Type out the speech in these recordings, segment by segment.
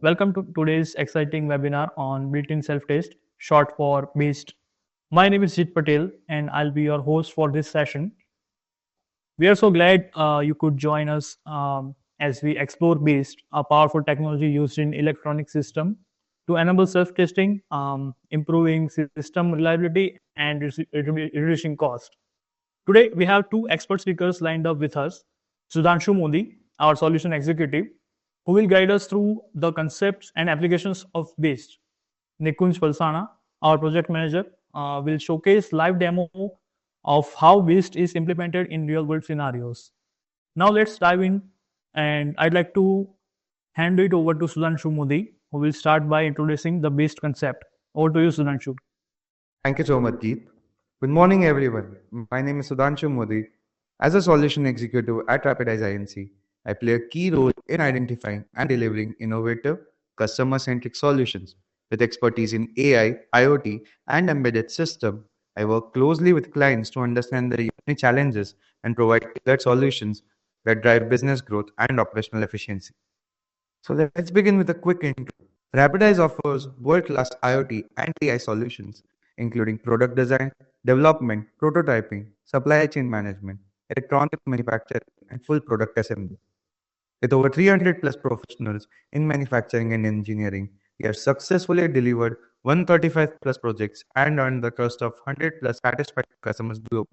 Welcome to today's exciting webinar on built-in self-test, short for BAST. My name is Jit Patel and I'll be your host for this session. We are so glad you could join us as we explore BAST, a powerful technology used in electronic system to enable self-testing, improving system reliability and reducing cost. Today, we have two expert speakers lined up with us. Sudhanshu Modi, our solution executive, who will guide us through the concepts and applications of BAST. Nikunj Palsana, our project manager, will showcase live demo of how BAST is implemented in real-world scenarios. Now let's dive in, and I'd like to hand it over to Sudhanshu Modi, who will start by introducing the BAST concept. Over to you, Sudhanshu. Thank you so much, Jeet. Good morning, everyone. My name is Sudhanshu Modi. As a solution executive at Rapidise INC, I play a key role in identifying and delivering innovative, customer-centric solutions. With expertise in AI, IoT, and embedded system, I work closely with clients to understand their unique challenges and provide tailored solutions that drive business growth and operational efficiency. So let's begin with a quick intro. Rapidize offers world-class IoT and AI solutions, including product design, development, prototyping, supply chain management, electronic manufacturing, and full product assembly. With over 300 plus professionals in manufacturing and engineering, we have successfully delivered 135 plus projects and earned the trust of 100 plus satisfied customers globally.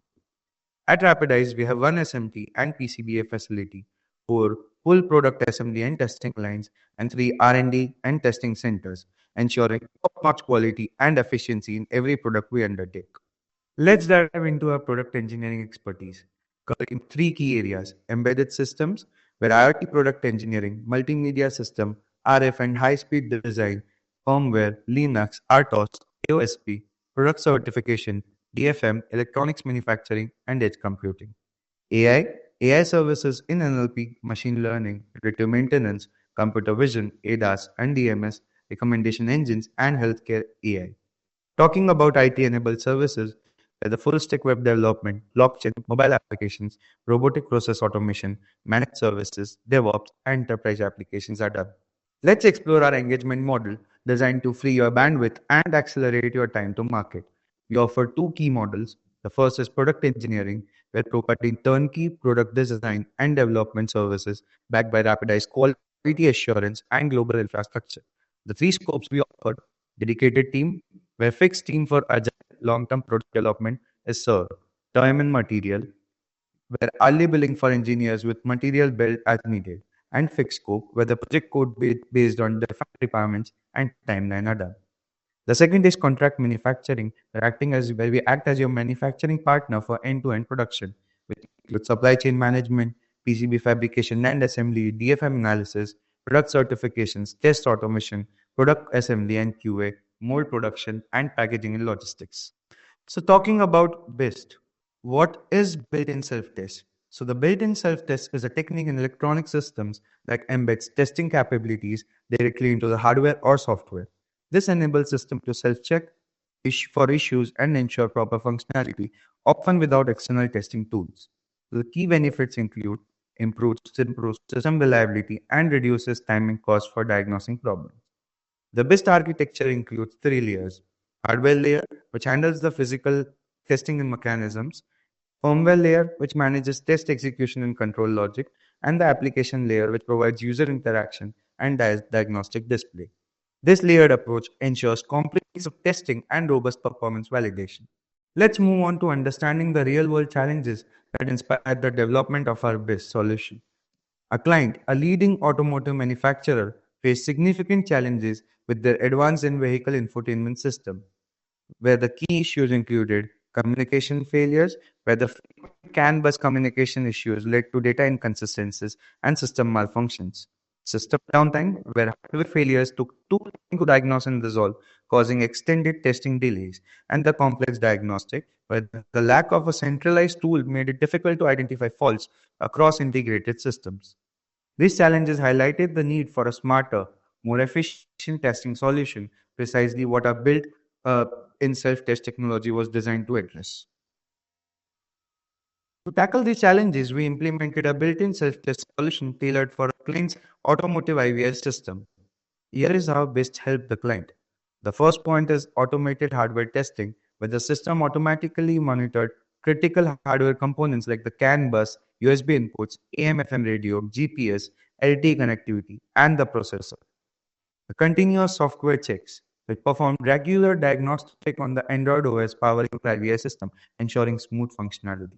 At Rapidize, we have one SMT and PCBA facility, four full product assembly and testing lines, and three R&D and testing centers, ensuring top-notch quality and efficiency in every product we undertake. Let's dive into our product engineering expertise, covering three key areas: embedded systems, where IoT product engineering, multimedia system, RF and high-speed design, firmware, Linux, RTOS, AOSP, product certification, DFM, electronics manufacturing, and edge computing. AI services in NLP, machine learning, predictive maintenance, computer vision, ADAS, and DMS, recommendation engines, and healthcare AI. Talking about IT-enabled services, where the full-stack web development, blockchain, mobile applications, robotic process automation, managed services, DevOps, and enterprise applications are done. Let's explore our engagement model designed to free your bandwidth and accelerate your time to market. We offer two key models. The first is product engineering, where providing turnkey product design and development services backed by Rapidize quality assurance and global infrastructure. The three scopes we offer: dedicated team, where fixed team for agile long-term product development is served; time and material, where hourly billing for engineers with material built as needed; and fixed scope, where the project code based on defined requirements and timeline are done. The second is contract manufacturing, where we act as your manufacturing partner for end-to-end production, which includes supply chain management, PCB fabrication and assembly, DFM analysis, product certifications, test automation, product assembly and QA, mold production, and packaging and logistics. So talking about BIST, what is built-in self-test? So the built-in self-test is a technique in electronic systems that embeds testing capabilities directly into the hardware or software. This enables system to self-check for issues and ensure proper functionality, often without external testing tools. The key benefits include improves system reliability and reduces time and cost for diagnosing problems. The BIST architecture includes three layers: hardware layer, which handles the physical testing and mechanisms; firmware layer, which manages test execution and control logic; and the application layer, which provides user interaction and diagnostic display. This layered approach ensures comprehensive testing and robust performance validation. Let's move on to understanding the real-world challenges that inspired the development of our BIST solution. A client, a leading automotive manufacturer, faced significant challenges with their advanced in-vehicle infotainment system, where the key issues included communication failures, where the CAN bus communication issues led to data inconsistencies and system malfunctions; system downtime, where hardware failures took too long to diagnose and resolve, causing extended testing delays; and the complex diagnostic, where the lack of a centralized tool made it difficult to identify faults across integrated systems. These challenges highlighted the need for a smarter, more efficient testing solution, precisely what our built in self-test technology was designed to address. To tackle these challenges, we implemented a built-in self-test solution tailored for a client's automotive IVS system. Here is how BIST helped the client. The first point is automated hardware testing, where the system automatically monitored critical hardware components like the CAN bus, USB inputs, AM/FM radio, GPS, LTE connectivity, and the processor. The continuous software checks, which perform regular diagnostic on the Android OS powering the IVI system, ensuring smooth functionality.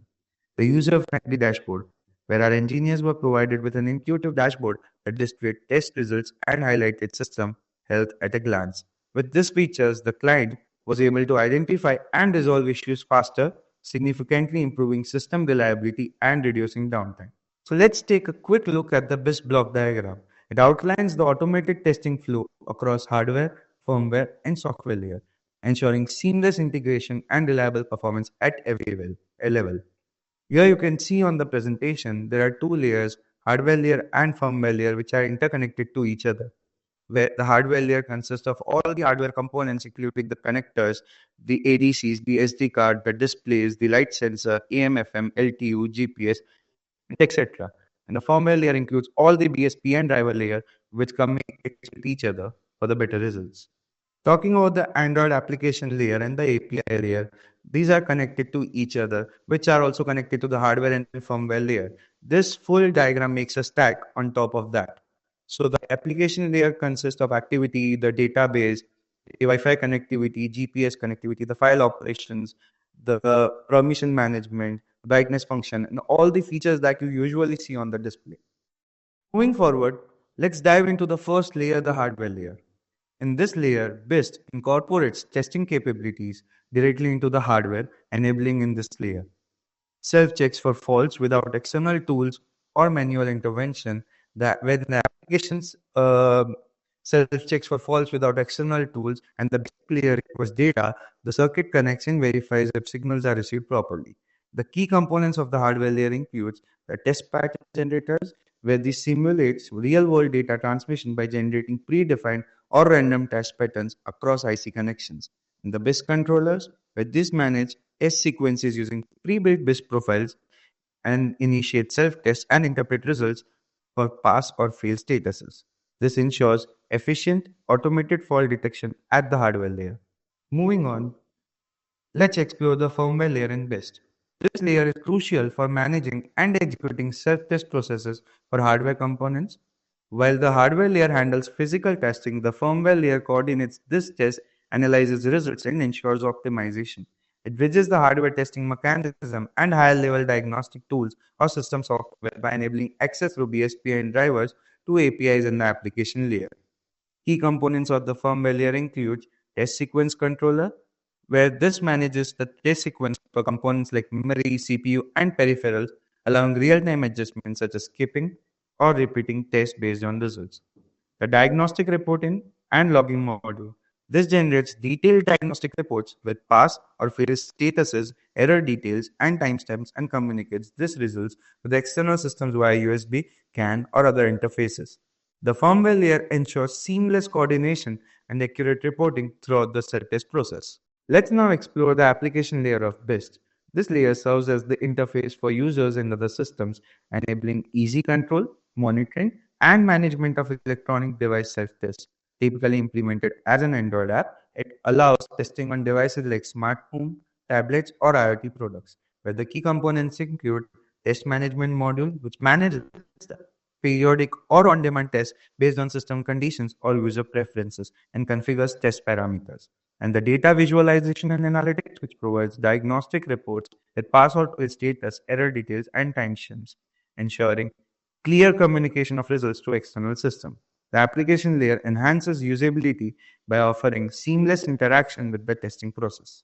The user-friendly dashboard, where our engineers were provided with an intuitive dashboard that displayed test results and highlighted system health at a glance. With these features, the client was able to identify and resolve issues faster, significantly improving system reliability and reducing downtime. So let's take a quick look at the BIST block diagram. It outlines the automated testing flow across hardware, firmware, and software layer, ensuring seamless integration and reliable performance at every level. Here you can see on the presentation, there are two layers, hardware layer and firmware layer, which are interconnected to each other. Where the hardware layer consists of all the hardware components, including the connectors, the ADCs, the SD card, the displays, the light sensor, AM/FM, LTU, GPS, etc. And the firmware layer includes all the BSP and driver layer, which communicate with each other for the better results. Talking about the Android application layer and the API layer, these are connected to each other, which are also connected to the hardware and firmware layer. This full diagram makes a stack on top of that. So the application layer consists of activity, the database, the Wi-Fi connectivity, GPS connectivity, the file operations, the permission management, brightness function, and all the features that you usually see on the display. Moving forward, let's dive into the first layer, the hardware layer. In this layer, BIST incorporates testing capabilities directly into the hardware, enabling in this layer self-checks for faults without external tools or manual intervention. That when the applications self-checks for faults without external tools and the layer requires data, the circuit connects and verifies if signals are received properly. The key components of the hardware layer includes the test pattern generators, where this simulates real-world data transmission by generating predefined or random test patterns across IC connections. And the BIST controllers, where this manage S sequences using pre-built BIST profiles and initiate self-tests and interpret results for pass or fail statuses. This ensures efficient automated fault detection at the hardware layer. Moving on, let's explore the firmware layer in BIST. This layer is crucial for managing and executing self-test processes for hardware components. While the hardware layer handles physical testing, the firmware layer coordinates this test, analyzes results, and ensures optimization. It bridges the hardware testing mechanism and higher level diagnostic tools or system software by enabling access through BSP and drivers to APIs in the application layer. Key components of the firmware layer include test sequence controller, where this manages the test sequence for components like memory, CPU, and peripherals, allowing real-time adjustments such as skipping or repeating tests based on results. The diagnostic reporting and logging module. This generates detailed diagnostic reports with pass or fail statuses, error details, and timestamps and communicates these results to the external systems via USB, CAN, or other interfaces. The firmware layer ensures seamless coordination and accurate reporting throughout the self-test process. Let's now explore the application layer of BIST. This layer serves as the interface for users and other systems, enabling easy control, monitoring, and management of electronic device self-test. Typically implemented as an Android app, it allows testing on devices like smartphone, tablets, or IoT products, where the key components include test management module, which manages the periodic or on-demand tests based on system conditions or user preferences and configures test parameters, and the data visualization and analytics, which provides diagnostic reports that pass out with status, error details, and timestamps, ensuring clear communication of results to external system. The application layer enhances usability by offering seamless interaction with the testing process.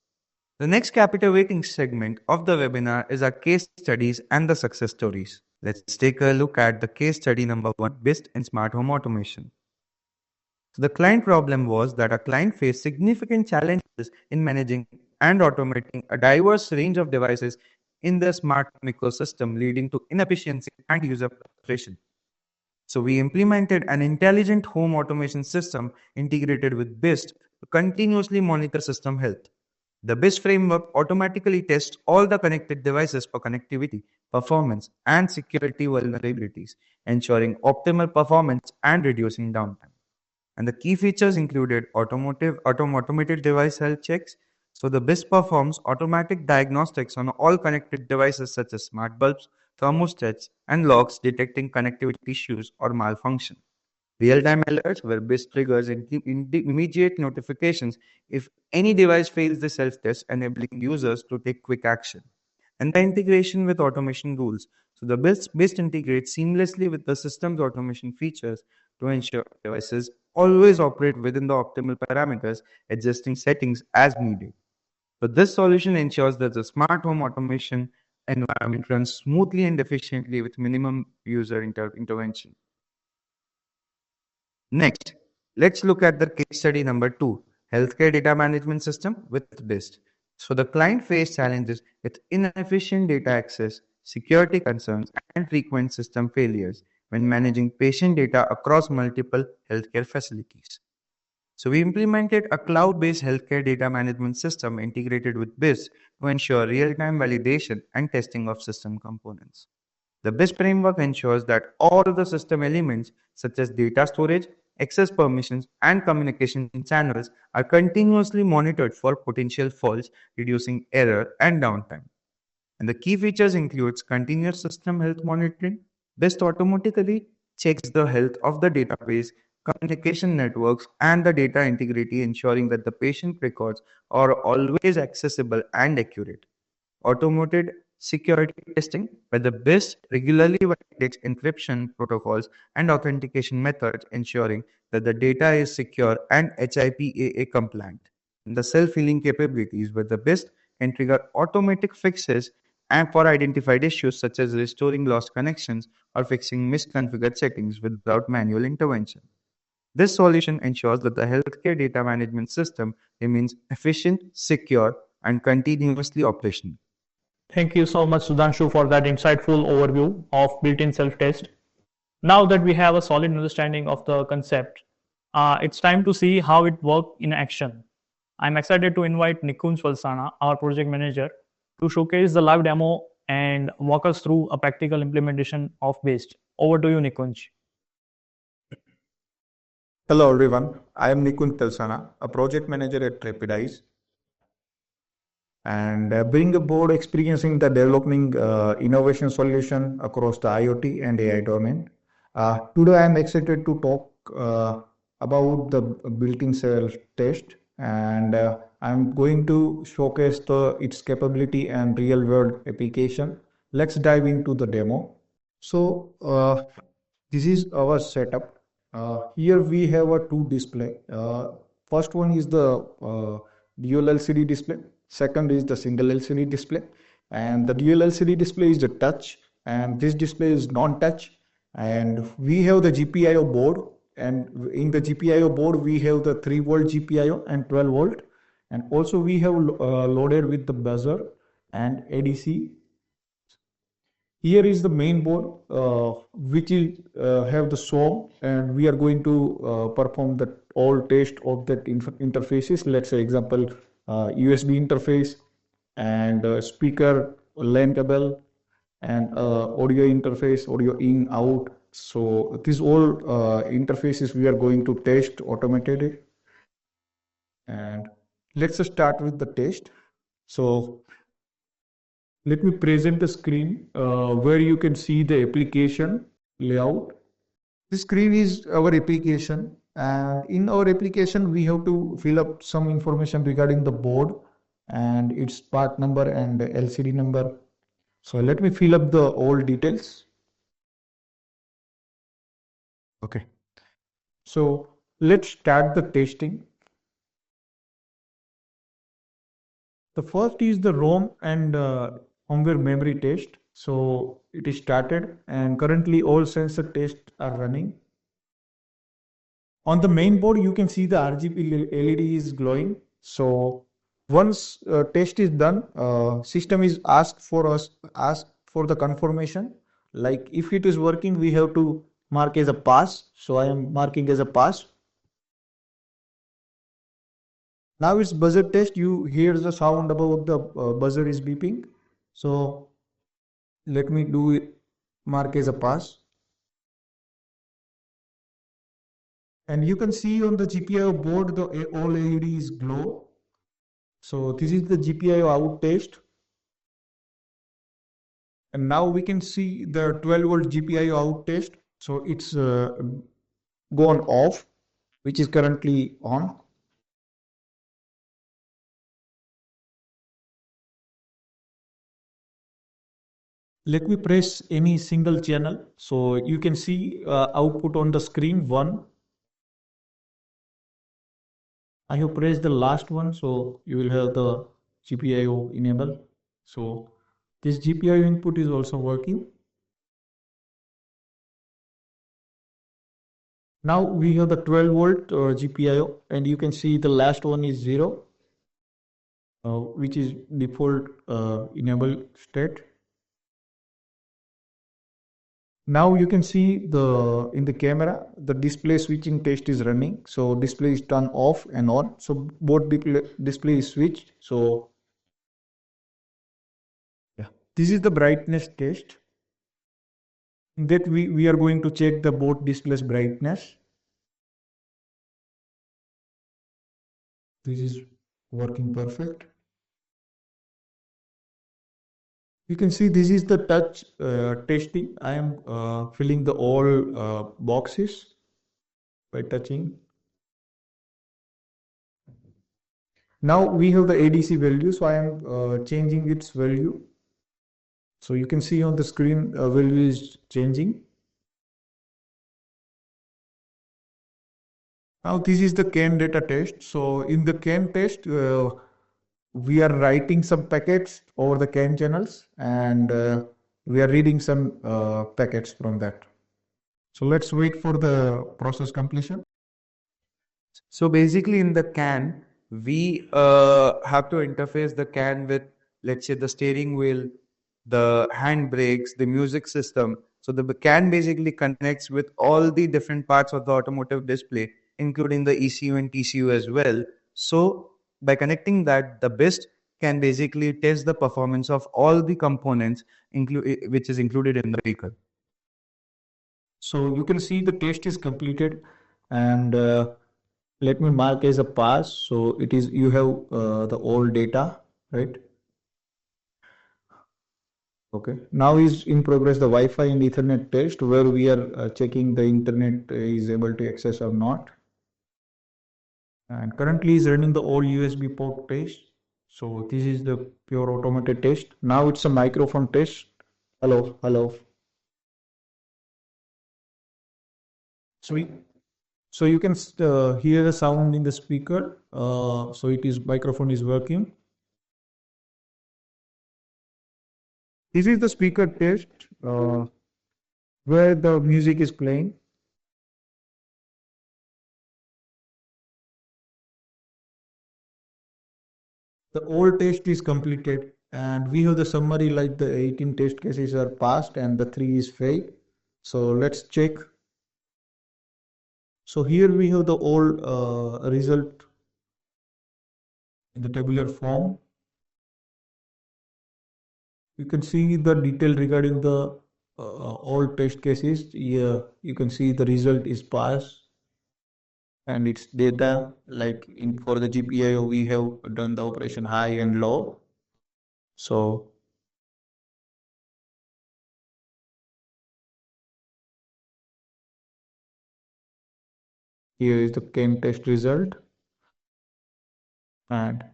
The next captivating segment of the webinar is our case studies and the success stories. Let's take a look at the case study number 1, BIST in Smart Home Automation. So the client problem was that a client faced significant challenges in managing and automating a diverse range of devices in the smart home ecosystem, leading to inefficiency and user frustration. So we implemented an intelligent home automation system integrated with BIST to continuously monitor system health. The BIST framework automatically tests all the connected devices for connectivity, performance, and security vulnerabilities, ensuring optimal performance and reducing downtime. And the key features included automated device health checks. So the BIS performs automatic diagnostics on all connected devices such as smart bulbs, thermostats, and locks detecting connectivity issues or malfunction. Real-time alerts where BIS triggers immediate notifications if any device fails the self-test, enabling users to take quick action. And the integration with automation rules. So the BIS integrates seamlessly with the system's automation features to ensure devices always operate within the optimal parameters, adjusting settings as needed. So this solution ensures that the smart home automation environment runs smoothly and efficiently with minimum user intervention. Next, let's look at the case study number 2, healthcare data management system with BIST. So the client faced challenges with inefficient data access, security concerns, and frequent system failures when managing patient data across multiple healthcare facilities. So we implemented a cloud-based healthcare data management system integrated with BIS to ensure real-time validation and testing of system components. The BIS framework ensures that all the system elements such as data storage, access permissions, and communication channels are continuously monitored for potential faults, reducing error and downtime. And the key features includes continuous system health monitoring. BIST automatically checks the health of the database, communication networks, and the data integrity, ensuring that the patient records are always accessible and accurate. Automated security testing, where the BIST regularly validates encryption protocols and authentication methods, ensuring that the data is secure and HIPAA compliant. And the self-healing capabilities, where the BIST can trigger automatic fixes and for identified issues such as restoring lost connections or fixing misconfigured settings without manual intervention. This solution ensures that the healthcare data management system remains efficient, secure, and continuously operational. Thank you so much, Sudhanshu, for that insightful overview of built-in self-test. Now that we have a solid understanding of the concept, it's time to see how it works in action. I'm excited to invite Nikunj Valsana, our project manager, to showcase the live demo and walk us through a practical implementation of BAST. Over to you, Nikunj. Hello everyone, I am Nikun Telsana, a project manager at Rapidise, and bring aboard experiencing the developing innovation solution across the IoT and AI domain. Today I am excited to talk about the built-in self-test, and I'm going to showcase its capability and real-world application. Let's dive into the demo. So this is our setup. Here we have a two display. First one is the dual LCD display. Second is the single LCD display. And the dual LCD display is the touch, and this display is non-touch. And we have the GPIO board, and in the GPIO board we have the 3-volt GPIO and 12-volt. And also we have loaded with the buzzer and ADC. Here is the main board, which is have the SOM, and we are going to perform the all test of that interfaces. Let's say example, USB interface and speaker LAN cable and audio interface, audio in out. So these all interfaces we are going to test automated. And let's start with the test. So let me present the screen where you can see the application layout. This screen is our application, and in our application we have to fill up some information regarding the board and its part number and LCD number. So let me fill up the all details. Okay. So let's start the testing. The first is the ROM and firmware memory test. So it is started, and currently all sensor tests are running. On the main board, you can see the RGB LED is glowing. So once test is done, system is asked for the confirmation. Like if it is working, we have to mark as a pass. So I am marking as a pass. Now it's buzzer test. You hear the sound about the buzzer is beeping. So let me do it, mark as a pass. And you can see on the GPIO board, the all LEDs glow. So this is the GPIO out test. And now we can see the 12-volt GPIO out test. So it's gone off, which is currently on. Let me press any single channel. So you can see output on the screen 1. I have pressed the last one, so you will have the GPIO enable. So this GPIO input is also working. Now we have the 12-volt GPIO, and you can see the last one is 0, which is default enable state. Now you can see in the camera, the display switching test is running. So display is turned off and on. So both display is switched. So yeah, this is the brightness test. That we are going to check the both displays brightness. This is working perfect. You can see this is the touch testing. I am filling the all boxes by touching. Now we have the ADC value, so I am changing its value. So you can see on the screen value is changing. Now this is the CAN data test. So in the CAN test, we are writing some packets over the CAN channels, and we are reading some packets from that. So let's wait for the process completion. So basically, in the CAN, we have to interface the CAN with, let's say, the steering wheel, the hand brakes, the music system. So the CAN basically connects with all the different parts of the automotive display, including the ECU and TCU as well. So by connecting that, the BIST can basically test the performance of all the components, which is included in the vehicle. So you can see the test is completed, and let me mark as a pass. So it is, you have the all data, right? Okay. Now is in progress the Wi-Fi and Ethernet test, where we are checking the internet is able to access or not. And currently is running the all USB port test. So this is the pure automated test. Now it's a microphone test. Hello, hello. So you can hear the sound in the speaker. So it is, microphone is working. This is the speaker test where the music is playing. The old test is completed, and we have the summary like the 18 test cases are passed and the 3 is failed. So let's check. So here we have the old result in the tabular form. You can see the detail regarding the all test cases. Yeah, you can see the result is passed, and its data like in for the GPIO we have done the operation high and low. So here is the CAN test result, and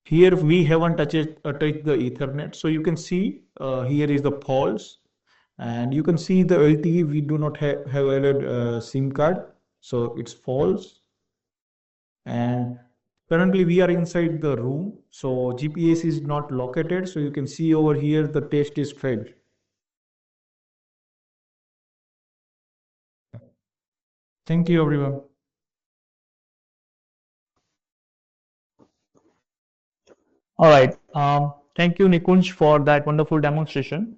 here we haven't touched the Ethernet. So you can see here is the false, and you can see the LTE we do not have added SIM card, so it's false. And currently we are inside the room, so GPS is not located. So you can see over here the test is failed. Thank you, everyone. All right. Thank you, Nikunj, for that wonderful demonstration.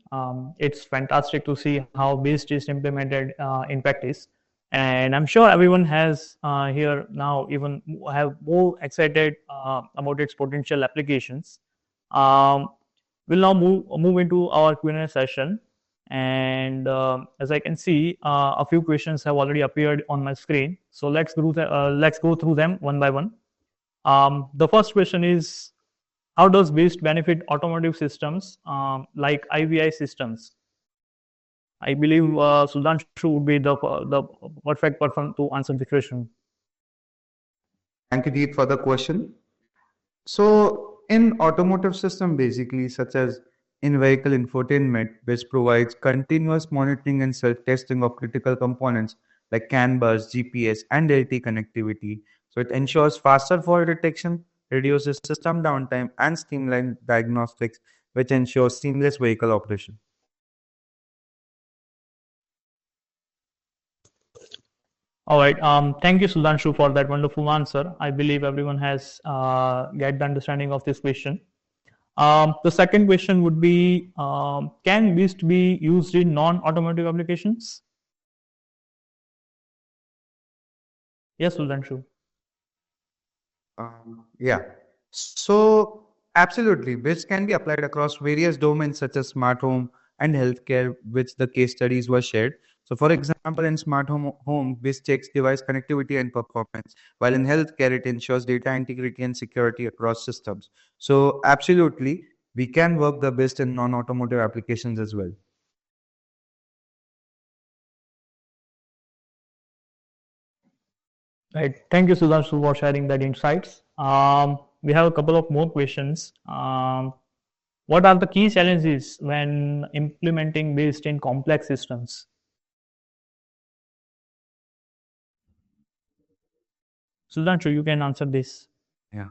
It's fantastic to see how BAST is implemented in practice. And I'm sure everyone has here now even have more excited about its potential applications. Um, we'll now move into our Q&A session. And as I can see, a few questions have already appeared on my screen. So let's go through them one by one. The first question is, how does BIST benefit automotive systems like IVI systems? I believe Sudhanshu would be the perfect person to answer the question. Thank you, Deep, for the question. So, in automotive system, basically, such as in-vehicle infotainment, which provides continuous monitoring and self-testing of critical components like CAN bus, GPS, and LT connectivity. So, it ensures faster fault detection, reduces system downtime, and streamlined diagnostics, which ensures seamless vehicle operation. All right. Thank you, Sudhanshu, for that wonderful answer. I believe everyone has get the understanding of this question. The second question would be, can BIST be used in non-automotive applications? Yes, Sudhanshu. Yeah. So, absolutely, which can be applied across various domains such as smart home and healthcare, which the case studies were shared. So, for example, in home, which checks device connectivity and performance, while in healthcare, it ensures data integrity and security across systems. So, absolutely, we can work the best in non-automotive applications as well. Right. Thank you, Sudhanshu, for sharing that insights. We have a couple of more questions. What are the key challenges when implementing BIST in complex systems? Sudhanshu, you can answer this. Yeah.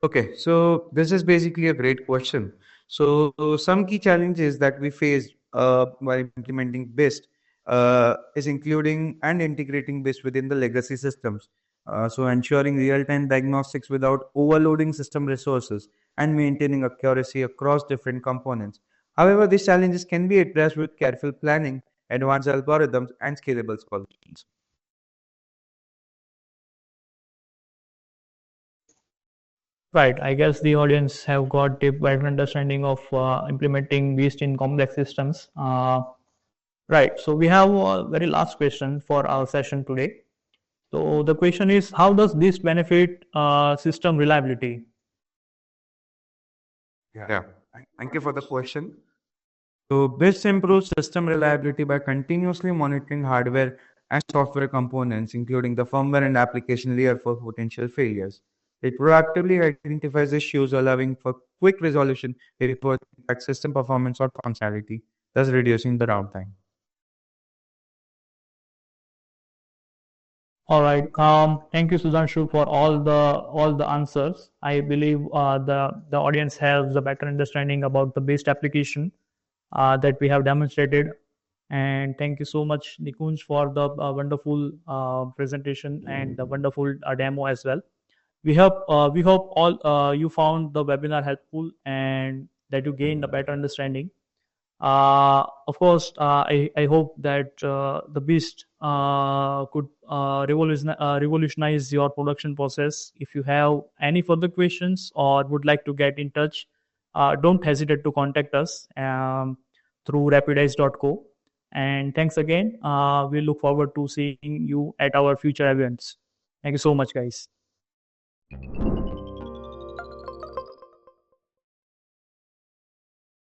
Okay, so this is basically a great question. So some key challenges that we face while implementing BIST is including and integrating BIST within the legacy systems. So ensuring real-time diagnostics without overloading system resources and maintaining accuracy across different components. However, these challenges can be addressed with careful planning, advanced algorithms, and scalable solutions. Right. I guess the audience have got a better understanding of implementing BIST in complex systems. Right. So we have a very last question for our session today. So the question is, how does this benefit system reliability? Yeah. Thank you for the question. So this improves system reliability by continuously monitoring hardware and software components, including the firmware and application layer for potential failures. It proactively identifies issues, allowing for quick resolution before it impacts system performance or functionality, thus reducing the downtime. All right. Thank you, Sudhanshu, for all the answers. I believe the audience has a better understanding about the BIST application that we have demonstrated. And thank you so much, Nikunj, for the wonderful presentation and the wonderful demo as well. We hope all you found the webinar helpful and that you gained a better understanding. Of course, I hope that the Beast could revolutionize your production process. If you have any further questions or would like to get in touch, don't hesitate to contact us through rapidize.co. And thanks again. We look forward to seeing you at our future events. Thank you so much, guys.